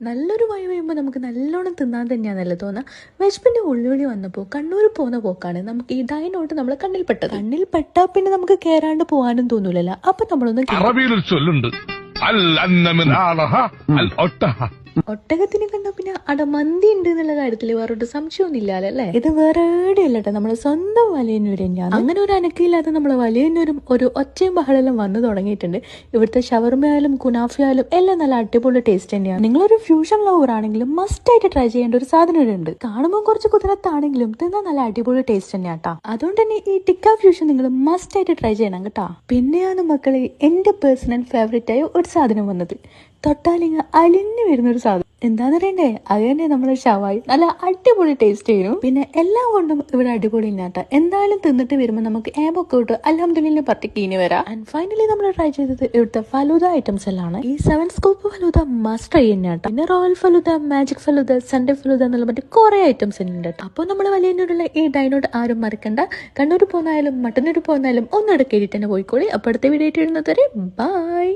നല്ലൊരു വഴി വരുമ്പോൾ നമുക്ക് നല്ലോണം തിന്നാൻ തന്നെയാണല്ലോ തോന്നുക. വിശപ്പിന്റെ ഉള്ളിലൂടെ വന്നപ്പോൾ കണ്ണൂർ പോകുന്ന പോക്കാണ് നമുക്ക് ഈ ഡൈനോട്ട് നമ്മളെ കണ്ണിൽ പെട്ടത്. കണ്ണിൽ പെട്ടാ പിന്നെ നമുക്ക് കേറാണ്ട് പോകാനും തോന്നൂലല്ലോ. അപ്പൊ നമ്മളൊന്ന് ചൊല്ലുണ്ട് ഒട്ടകത്തിനെ കണ്ട പിന്നെ അവിടെ മന്തി ഉണ്ട് എന്നുള്ള കാര്യത്തിൽ വേറൊരു സംശയമൊന്നും ഇല്ലാലല്ലേ. ഇത് വേറെ എവിടെയല്ലട്ടെ, നമ്മുടെ സ്വന്തം വലിയന്നൂർ തന്നെയാണ്. അങ്ങനെ ഒരു അനക്കില്ലാതെ നമ്മളെ വലിയന്നൂരും ഒരു ഒച്ചയും ബഹളെല്ലാം വന്നു തുടങ്ങിയിട്ടുണ്ട്. ഇവിടുത്തെ ഷവർമയായാലും കുനാഫയായാലും എല്ലാം നല്ല അടിപൊളി ടേസ്റ്റ് തന്നെയാണ്. നിങ്ങളൊരു ഫ്യൂഷൻ ലവർ ആണെങ്കിലും മസ്റ്റ് ആയിട്ട് ട്രൈ ചെയ്യേണ്ട ഒരു സാധനം ഉണ്ട്. കാണുമ്പോൾ കുറച്ച് കുതിരത്താണെങ്കിലും തിന്നാൻ നല്ല അടിപൊളി ടേസ്റ്റ് തന്നെയാട്ടാ. അതുകൊണ്ട് തന്നെ ഈ ടിക്ക ഫ്യൂഷൻ നിങ്ങൾ മസ്റ്റ് ആയിട്ട് ട്രൈ ചെയ്യണം കേട്ടാ. പിന്നെയാണ് മക്കളെ എന്റെ പേഴ്സണൽ ഫേവറേറ്റ് ആയ ഒരു സാധനം വന്നത്. തൊട്ടാലിങ്ങ അലിഞ്ഞു വരുന്നൊരു സാധനം എന്താന്ന് പറയണ്ടേ, അത് തന്നെ നമ്മുടെ ഷവായി. നല്ല അടിപൊളി ടേസ്റ്റ് ചെയ്യും. പിന്നെ എല്ലാം കൊണ്ടും ഇവിടെ അടിപൊളി ഇല്ലാട്ട. എന്തായാലും തിന്നിട്ട് വരുമ്പോൾ നമുക്ക് ഏബൊക്കെ ഇട്ട് അൽഹംദുലില്ലാ പറഞ്ഞ് കീനി വരാം. ആൻഡ് ഫൈനലി നമ്മൾ ട്രൈ ചെയ്തത് ഇവിടുത്തെ ഫലൂദ ഐറ്റംസ് എല്ലാം. ഈ 7 സ്കൂപ്പ് ഫലൂദ മസ്റ്റ് ട്രൈ തന്നെയാട്ടോ. പിന്നെ royal falooda, magic falooda, Sunday falooda എന്നുള്ള മറ്റേ കുറെ ഐറ്റംസ് ഉണ്ട് കേട്ടോ. അപ്പോൾ നമ്മൾ വലിയന്നൂരുള്ള ഈ ഡൈനോട്ട് ആരും മറക്കണ്ട. കണ്ണൂർ പോന്നാലും മട്ടന്നൂർ പോന്നാലും ഒന്നിട കേട്ടിട്ട് തന്നെ പോയിക്കോളി. അപ്പോൾ അടുത്ത വീഡിയോ ആയിട്ട് വരുന്നത് വരെ ബൈ.